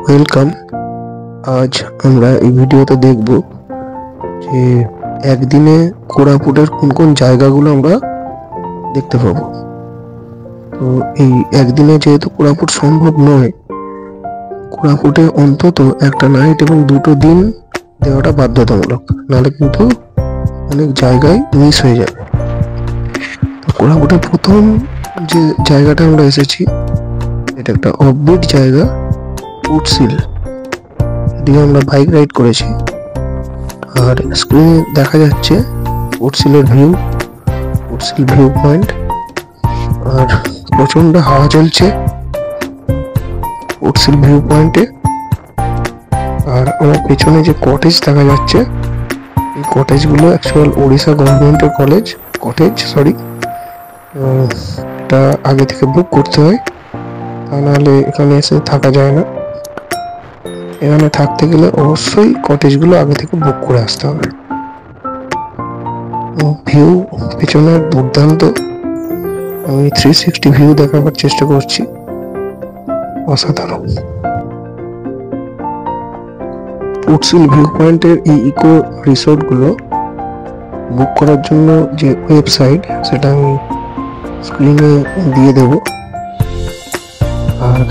Welcome. আজ আমরা এই ভিডিওতে দেখব যে একদিনে কোরাপুটের কোন কোন জায়গাগুলো আমরা দেখতে পাবো। তো এই একদিনে যেহেতু কোরাপুট সম্ভব নয়, কোরাপুটে অন্তত একটা নাইট এবং 2টো দিন দেওয়াটা বাধ্যতামূলক, নাহলে কিন্তু অনেক জায়গায় মিস হয়ে যাবে। তো কোরাপুটের প্রথম যে জায়গাটা আমরা এসেছি, এটা একটা অফবিট জায়গা, উটশিল। এদিকে আমরা বাইক রাইড করেছি, আর স্ক্রিনে দেখা যাচ্ছে উটশিলের উটশিল ভিউ পয়েন্ট। আর প্রচন্ড হাওয়া চলছে উটশিল ভিউ পয়েন্টে। আর আমার পেছনে যে কটেজ দেখা যাচ্ছে, এই কটেজগুলো অ্যাকচুয়াল ওড়িশা গভর্নমেন্টের কটেজ। এটা আগে থেকে বুক করতে হয়, তা নাহলে এখানে এসে থাকা যায় না। এখানে থাকতে গেলে অবশ্যই কটেজগুলো আগে থেকে বুক করে আসতে হবে। ভিউ পেছনে দুর্দান্ত। আমি 360 ভিউ দেখাবার চেষ্টা করছি, অসাধারণ। উটশিল ভিউ পয়েন্টের এই ইকো রিসোর্টগুলো বুক করার জন্য যে ওয়েবসাইট, সেটা আমি স্ক্রিনে দিয়ে দেব। আর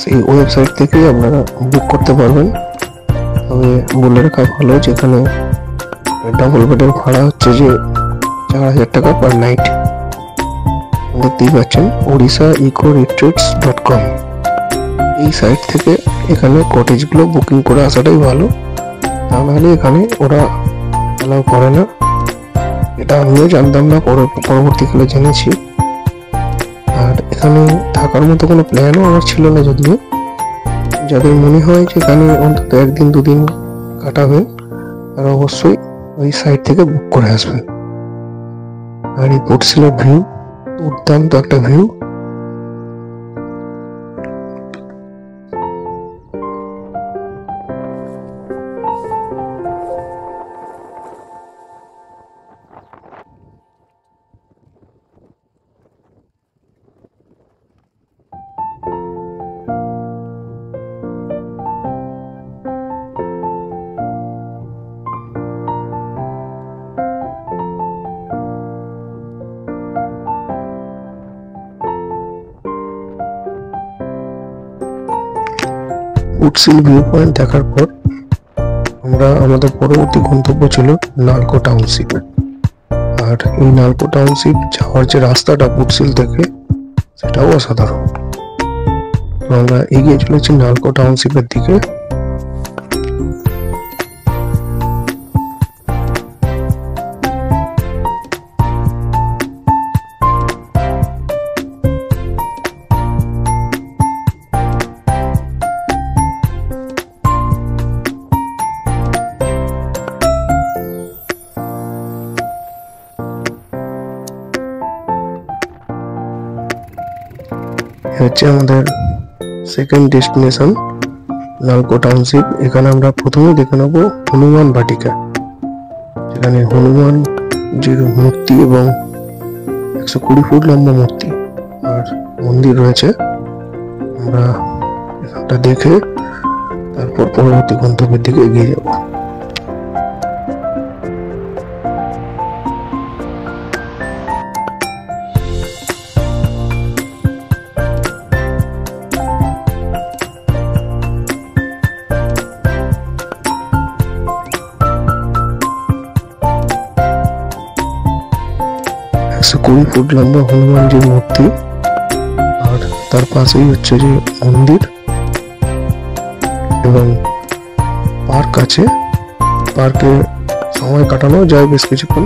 সেই ওয়েবসাইট থেকেই আপনারা বুক করতে পারবেন। তবে বলে রাখা ভালো, যেখানে ডাবল বেডের ভাড়া হচ্ছে যে 4000 টাকা পার নাইট। দেখতেই পাচ্ছেন orissa-eco-retreats.com। এই সাইট থেকে এখানে কটেজগুলো বুকিং করে আসাটাই ভালো, তা নাহলে এখানে ওরা অ্যালাউ করে না। এটা আমিও জানতাম না, পরবর্তীকালে জেনেছি। আর এখানে থাকার মতো কোনো প্ল্যানও আমার ছিল না, যদিও যাদের মনে হয় যে এখানে অন্তত 1-2 দিন কাটাবেন, তারা অবশ্যই ওই সাইট থেকে বুক করে আসবেন। আর এই উটশিলের ভিউ দুর্দান্ত একটা ভিউ। উটশিল ভিউ পয়েন্ট দেখার পর আমাদের পরবর্তী গন্তব্য ছিল নালকো টাউনশিপ। আর এই নালকো টাউনশিপ যাওয়ার যে রাস্তাটা উটশিল থেকে, সেটাও অসাধারণ। আমরা এগিয়ে চলেছি নালকো টাউনশিপের দিকে। হচ্ছে আমাদের সেকেন্ড ডেস্টিনেশন, নালকো টাউনশিপ। এখানে আমরা প্রথমে দেখে নেবো হনুমান বাটিকা, যেখানে হনুমানজির মূর্তি এবং 120 ফুট লম্বা মূর্তি আর মন্দির রয়েছে। আমরা এখানটা দেখে তারপর পরবর্তী গন্তব্যের দিকে এগিয়ে যাব। একশো 20 ফুট লম্বা হনুমানজির মূর্তি, আর তার পাশেই হচ্ছে যে মন্দির এবং পার্ক আছে। পার্কে সময় কাটানো যায় বেশ কিছুক্ষণ।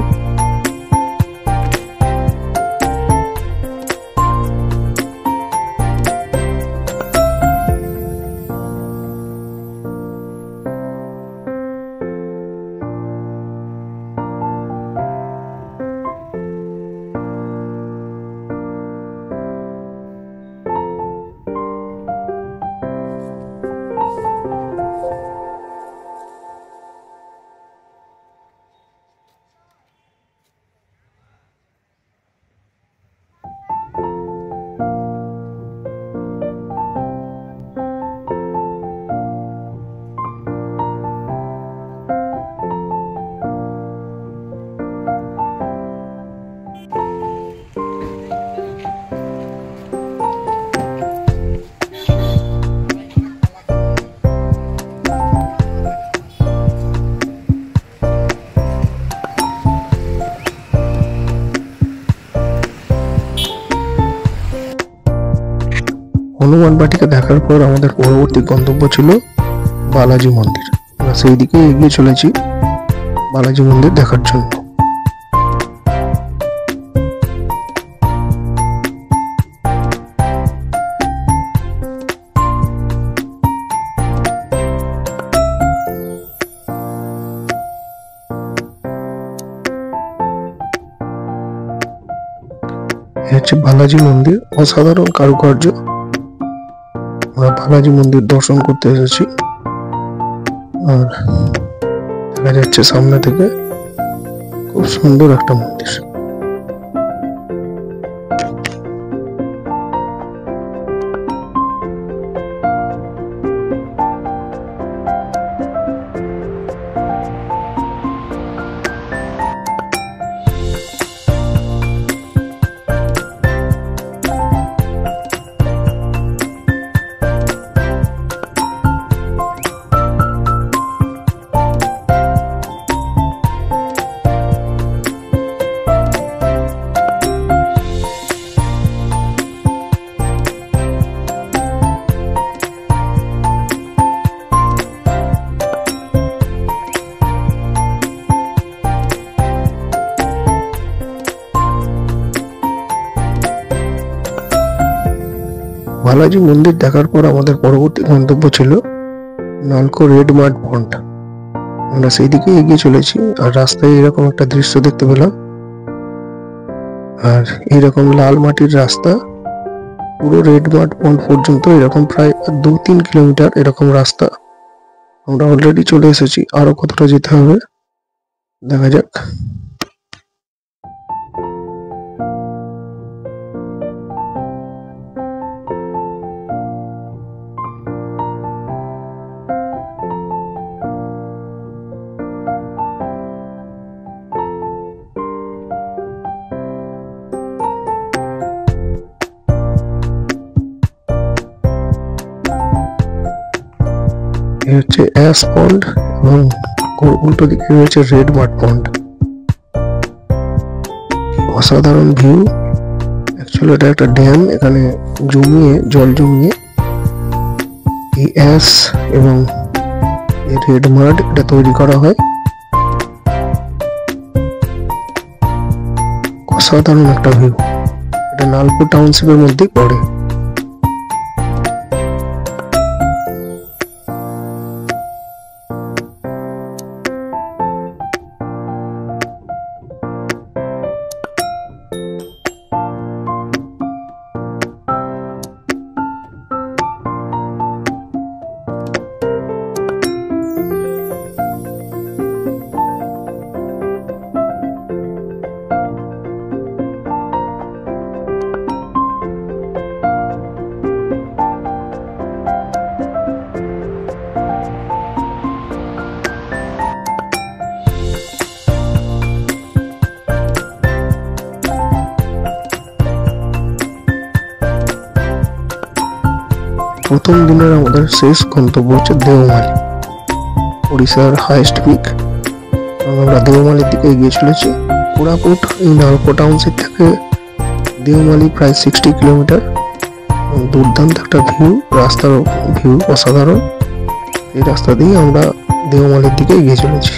হনুমান বাটিকা দেখার পর আমাদের পরবর্তী গন্তব্য ছিল বালাজি মন্দির। আমরা সেই দিকে এগিয়ে চলেছি বালাজি মন্দির দেখার জন্য। হচ্ছে বালাজি মন্দির, অসাধারণ কারুকার্য। আমরা বালাজি মন্দির দর্শন করতে এসেছি। আর দেখা যাচ্ছে সামনে থেকে খুব সুন্দর একটা মন্দির। বালাজি মন্দির দেখার পর আমাদের পরবর্তী গন্তব্য ছিল নালকো রেড মাড পন্ড। আমরা সেই দিকে এগিয়ে চলেছি। আর রাস্তায় এরকম একটা দৃশ্য দেখতে পেলাম। আর এরকম লাল মাটির রাস্তা পুরো রেড মাড পন্ড পর্যন্ত, এরকম প্রায় 2-3 কিলোমিটার এরকম রাস্তা। আমরা অলরেডি চলে এসেছি, আরো কতটা যেতে হবে দেখা যাক। হচ্ছে অ্যাশ পন্ড এবং উল্টো দিকে রয়েছে রেড মাড পন্ড। অসাধারণ ভিউ। অ্যাকচুয়ালি এটা একটা ড্যাম। এখানে জল জমিয়ে এই অ্যাশ এবং এই রেড মাড এটা তৈরি করা হয়। অসাধারণ একটা ভিউ। এটা নালকো টাউনশিপের মধ্যে পড়ে। প্রথম দিনের আমাদের শেষ গন্তব্য হচ্ছে দেওমালি, ওড়িশার হাইয়েস্ট পিক। আমরা দেওমালির দিকে এগিয়ে চলেছি। কোরাপুট এই নালকো টাউনশিপ থেকে দেওমালি প্রায় 60 কিলোমিটার। দুর্দান্ত একটা ভিউ, রাস্তার ভিউ অসাধারণ। এই রাস্তা দিয়ে আমরা দেওমালির দিকে এগিয়ে চলেছি।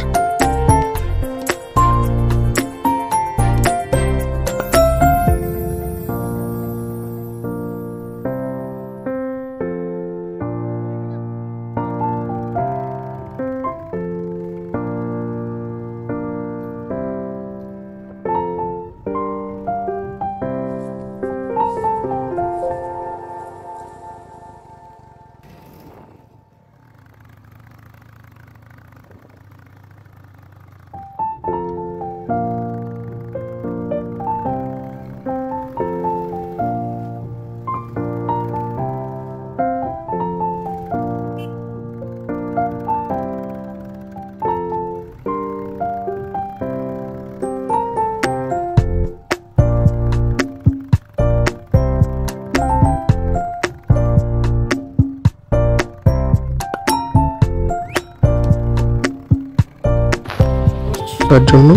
তার জন্য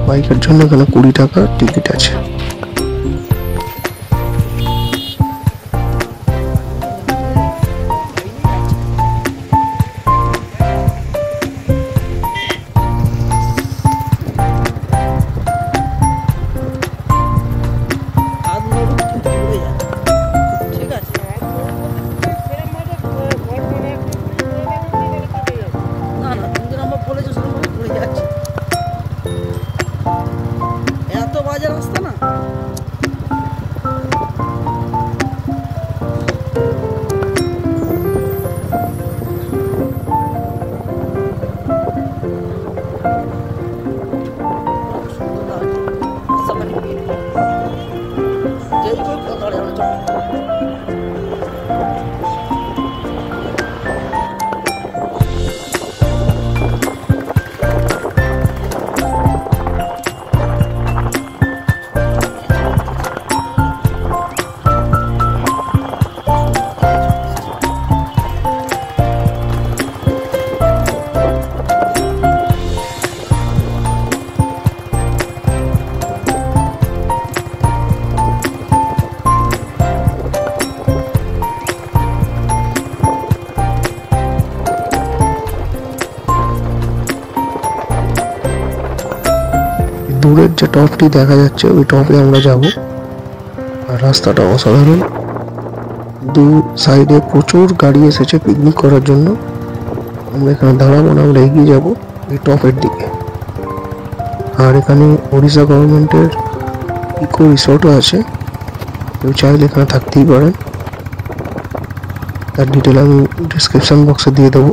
বাইকের জন্য এখানে 20 টাকা টিকিট আছে। দূরের যে টপটি দেখা যাচ্ছে ওই টপে আমরা যাব। আর রাস্তাটা অসাধারণ, দু সাইডে প্রচুর গাড়ি এসেছে পিকনিক করার জন্য। আমরা এখানে দাঁড়াবো না, আমরা এগিয়ে যাবো এই টপের দিকে। আর এখানে ওড়িশা গভর্নমেন্টের ইকো রিসোর্টও আছে, কেউ চাইলে এখানে থাকতেই পারেন। তার ডিটেল আমি ডিসক্রিপশন বক্সে দিয়ে দেবো।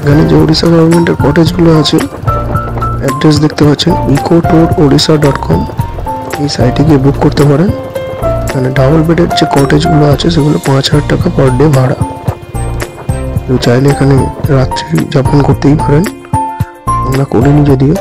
এখানে যে ওড়িশা গভর্নমেন্টের কটেজগুলো আছে, অ্যাড্রেস দেখতে পাচ্ছেন ecotourorissa.com, এই সাইটে গিয়ে বুক করতে পারেন। মানে ডাবল বেডের যে কটেজগুলো আছে সেগুলো 5,000 টাকা পার ডে ভাড়া। কেউ চাইলে এখানে রাত্রি যাপন করতেই পারেন, আমরা করিনি যদিও।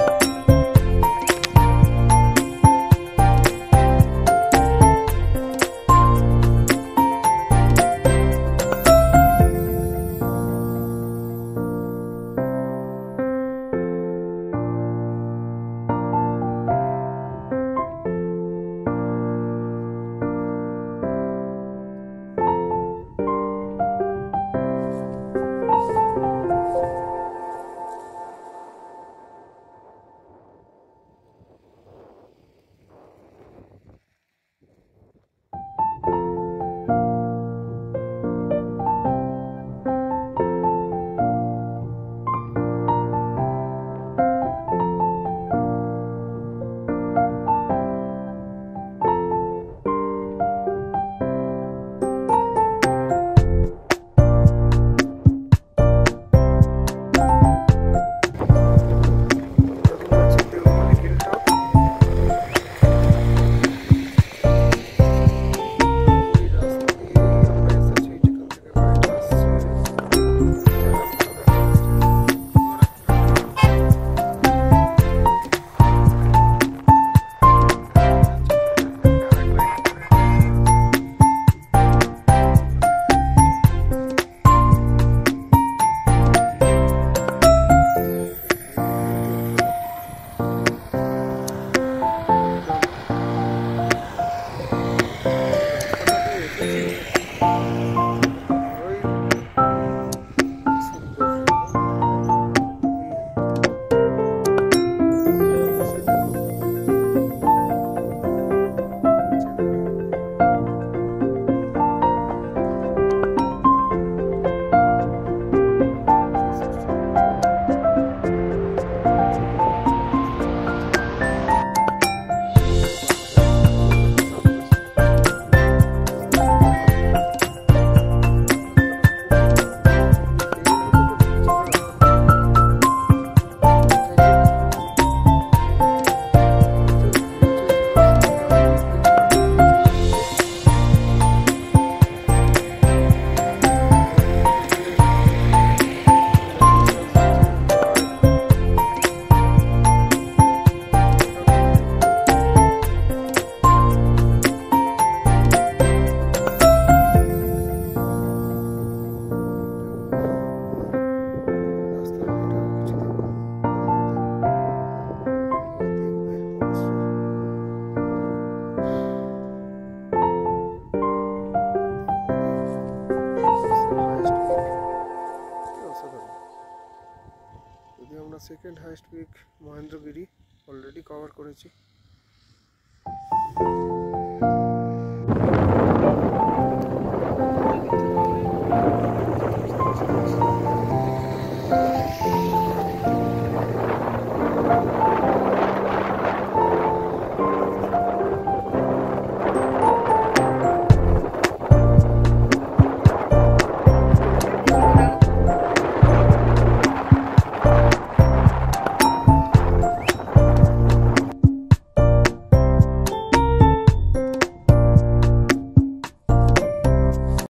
Second highest peak Mahendragiri already cover করেছি।